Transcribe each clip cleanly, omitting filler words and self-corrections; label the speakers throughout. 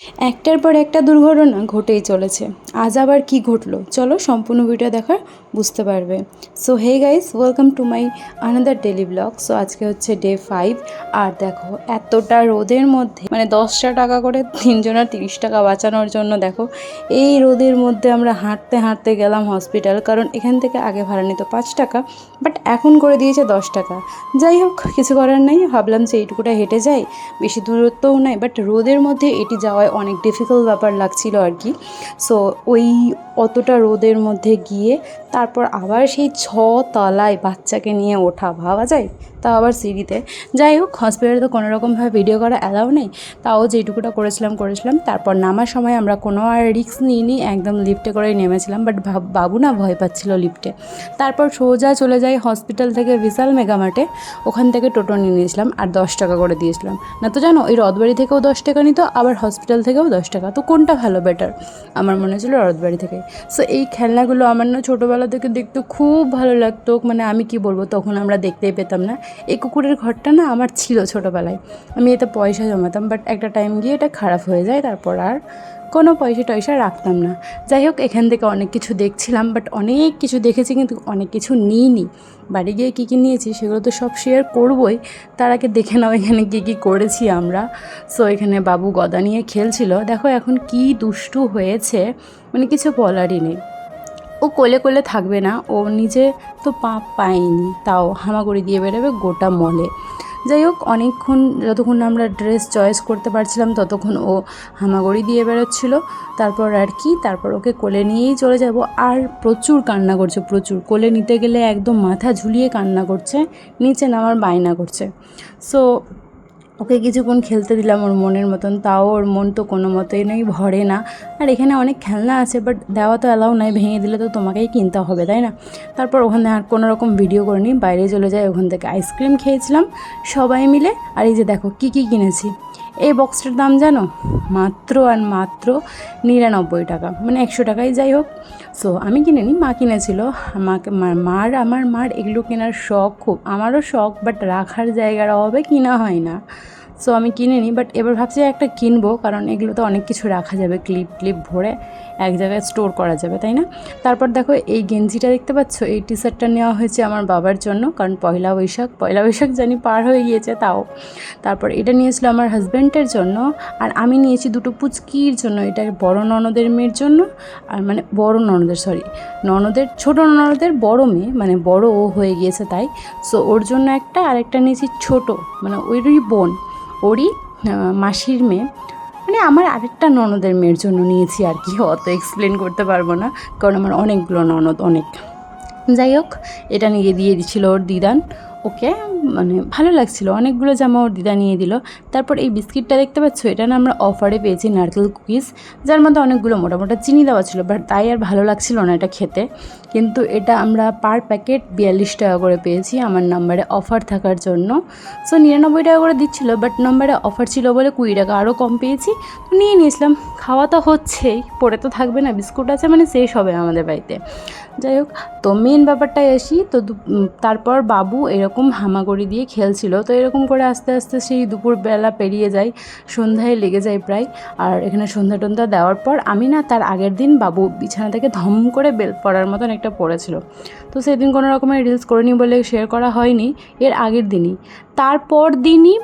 Speaker 1: একটার পর একটা দুর্ঘটনা ঘটেই চলেছে। আজ আবার কি ঘটলো চলো সম্পূর্ণ ভিডিও দেখার বুঝতে পারবে। So hey guys, welcome to my another daily blog. So আজকে হচ্ছে ডে 5। আর দেখো এতটা রোদের মধ্যে মানে 10টা টাকা করে তিনজনের 30 টাকা বাঁচানোর জন্য দেখো এই রোদের মধ্যে আমরা হাঁটতে হাঁটতে গেলাম হসপিটাল। কারণ এখান থেকে আগে ভাড়া নিত 5 টাকা, বাট এখন করে দিয়েছে 10 টাকা। যাই হোক, কিছু করার নেই, ভাবলাম যে এইটুকুটা হেঁটে যাই, বেশি দূরত্বও নাই, বাট রোদের মধ্যে এটি যাওয়ায় অনেক ডিফিকাল্ট ব্যাপার লাগছিল আর কি। সো ওই অতটা রোদের মধ্যে গিয়ে তারপর আবার সেই 6 তলায় বাচ্চাকে নিয়ে ওঠা, ভাবা যায়, তাও আবার সিঁড়িতে। যাই হোক, হসপিটালে তো কোনোরকমভাবে ভিডিও করা অ্যালাউ নেই, তাও যেটুকুটা করেছিলাম। তারপর নামার সময় আমরা কোনো আর রিস্ক নিইনি, একদম লিফটে করেই নেমেছিলাম। বাট বাবু না ভয় পাচ্ছিল লিফটে। তারপর সোজা চলে যাই হসপিটাল থেকে বিশাল মেগামার্টে, ওখান থেকে টোটো নিয়ে নিয়েছিলাম আর 10 টাকা করে দিয়েছিলাম। না তো জানো, ওই রথবাড়ি থেকেও 10 টাকা নিত, আবার হসপিটাল থেকেও 10 টাকা। তো কোনটা ভালো, বেটার? আমার মনে হয়েছিল রথবাড়ি থেকে। সো এই খেলনাগুলো আমার না ছোটোবেলা থেকে দেখতে খুব ভালো লাগতো। মানে আমি কি বলবো, তখন আমরা দেখতেই পেতাম না। এই কুকুরের ঘরটা না আমার ছিল ছোটোবেলায়, আমি এতে পয়সা জমাতাম, বাট একটা টাইম গিয়ে এটা খারাপ হয়ে যায়, তারপর আর কোনো পয়সা টয়সা রাখতাম না। যাই হোক, এখান থেকে অনেক কিছু দেখছিলাম, বাট অনেক কিছু দেখেছি কিন্তু অনেক কিছু নিইনি। বাড়ি গিয়ে কী কী নিয়েছি সেগুলো তো সব শেয়ার করবোই, তার আগে দেখে নাও এখানে কী কী করেছি আমরা। সো এখানে বাবু গদা নিয়ে খেলছিল, দেখো এখন কি দুষ্টু হয়েছে, মানে কিছু বলারই নেই। ও কোলে কোলে থাকবে না, ও নিজে তো পায়নি, তাও হামাগুড়ি দিয়ে বেরোবে গোটা মলে। যাই হোক, অনেকক্ষণ যতক্ষণ আমরা ড্রেস চয়েস করতে পারছিলাম ততক্ষণ ও হামাগুড়ি দিয়ে বেরোচ্ছিলো। তারপর আর কি, তারপর ওকে কোলে নিয়েই চলে যাব। আর প্রচুর কান্না করছে, প্রচুর। কোলে নিতে গেলে একদম মাথা ঝুলিয়ে কান্না করছে, নিচে নামার বায়না করছে। সো ওকে কিছুক্ষণ খেলতে দিলাম ওর মনের মতন, তাও ওর মন তো কোনো মতেই নেই, ভরে না। আর এখানে অনেক খেলনা আছে, বাট দেওয়া তো অ্যালাউ নাই, ভেঙে দিলে তো তোমাকেই কিনতে হবে, তাই না? তারপর ওখানে আর কোনো রকম ভিডিও করিনি, বাইরে চলে যাই। ওখান থেকে আইসক্রিম খেয়েছিলাম সবাই মিলে। আর এই যে দেখো কী কী কিনেছি। এই বক্সটার দাম জানো, মাত্র আর মাত্র 99 টাকা, মানে 100 টাকাই। যাই হোক, সো আমি কিনিনি, মা কিনেছিল। আমার মার এগুলো কেনার শখ খুব, আমারও শখ, বাট রাখার জায়গার অভাবে কিনা হয় না। সো আমি কিনিনি, বাট এবার ভাবছি একটা কিনবো, কারণ এগুলো তো অনেক কিছু রাখা যাবে, ক্লিপ ভরে এক জায়গায় স্টোর করা যাবে, তাই না? তারপর দেখো এই গেঞ্জিটা দেখতে পাচ্ছ, এই টি শার্টটা নেওয়া হয়েছে আমার বাবার জন্য, কারণ পয়লা বৈশাখ জানি পার হয়ে গিয়েছে তাও। তারপর এটা নিয়েছিল আমার হাজব্যান্ডের জন্য, আর আমি নিয়েছি দুটো পুচকির জন্য। এটা বড় ননদের মেয়ের জন্য, আর মানে ননদের ছোট ননদের বড় মেয়ে, মানে বড় ও হয়ে গিয়েছে তাই। সো ওর জন্য একটা, আরেকটা নিয়েছি ছোট, মানে ওইরই বোন, ওরই মাসির মেয়ে, মানে আমার আরেকটা ননদের মেয়ের জন্য নিয়েছি আর কি। অত এক্সপ্লেন করতে পারবো না, কারণ আমার অনেকগুলো ননদ, অনেক। যাই হোক, এটা নিয়ে দিয়ে দিচ্ছিল ওর দিদান ওকে, মানে ভালো লাগছিলো, অনেকগুলো জামা ওর দিদা নিয়ে দিল। তারপর এই বিস্কিটটা দেখতে পাচ্ছ, এটা না আমরা অফারে পেয়েছি, নারকেল কুকিজ, যার মধ্যে অনেকগুলো মোটা চিনি দেওয়া ছিল, বাট তাই আর ভালো লাগছিল না এটা খেতে। কিন্তু এটা আমরা পার প্যাকেট 42 টাকা করে পেয়েছি আমার নাম্বারে অফার থাকার জন্য। সো 99 টাকা করে দিচ্ছিলো, বাট নাম্বারে অফার ছিল বলে 20 টাকা আরও কম পেয়েছি, তো নিয়ে নিয়েছিলাম। খাওয়া তো হচ্ছেই, পড়ে তো থাকবে না, বিস্কুট আছে মানে শেষ হবে আমাদের বাড়িতে। যাই হোক, তো মেন ব্যাপারটায় আসি। তো তারপর বাবু এরকম হামাগুড়ি দিয়ে খেলছিল, তো এরকম করে আস্তে আস্তে সেই দুপুরবেলা পেরিয়ে যায়, সন্ধ্যায় লেগে যায় প্রায়। আর এখানে সন্ধ্যা দেওয়ার পর আমি না, তার আগের দিন বাবু বিছানা থেকে ধম করে বেল পড়ার মতন একটা পড়েছিল, তো সেদিন কোনো রকমের রিলস করিনি বলে শেয়ার করা হয়নি। এর আগের দিনই, তারপর দিনই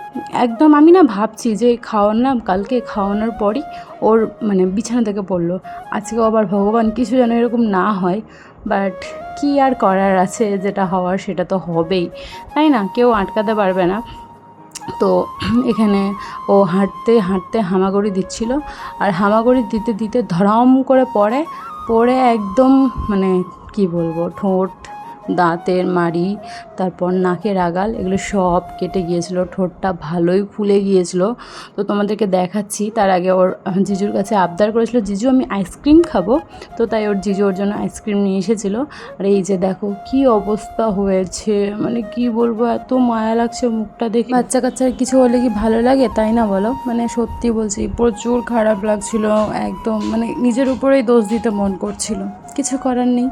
Speaker 1: একদম আমি না ভাবছি যে খাওয়ালাম, কালকে খাওয়ানোর পরই ওর মানে বিছানা থেকে পড়লো। আজকে আবার ভগবান কিছু যেন এরকম না হয়, বাট কি আর করার আছে, যেটা হওয়ার সেটা তো হবেই, তাই না? কেউ আটকাতে পারবে না। তো এখানে ও হাঁটতে হাঁটতে হামাগুড়ি দিচ্ছিল, আর হামাগুড়ি দিতে দিতে ধরম করে পড়ে একদম মানে কি বলবো, ঠোঁট, দাঁতের মাড়ি, তারপর নাকের আগাল, এগুলো সব কেটে গিয়েছিলো, ঠোঁটটা ভালোই ফুলে গিয়েছিলো। তো তোমাদেরকে দেখাচ্ছি। তার আগে ওর জিজুর কাছে আবদার করেছিল, জিজু আমি আইসক্রিম খাবো, তো তাই ওর জিজু ওর জন্য আইসক্রিম নিয়ে এসেছিলো। আর এই যে দেখো কি অবস্থা হয়েছে, মানে কি বলবো, এত মায়া লাগছে মুখটা দেখে। বাচ্চা কাচ্চার কিছু হলে কি ভালো লাগে, তাই না বলো? মানে সত্যি বলছি, প্রচুর খারাপ লাগছিল একদম, মানে নিজের উপরেই দোষ দিতে মন করছিল, কিছু করার নেই।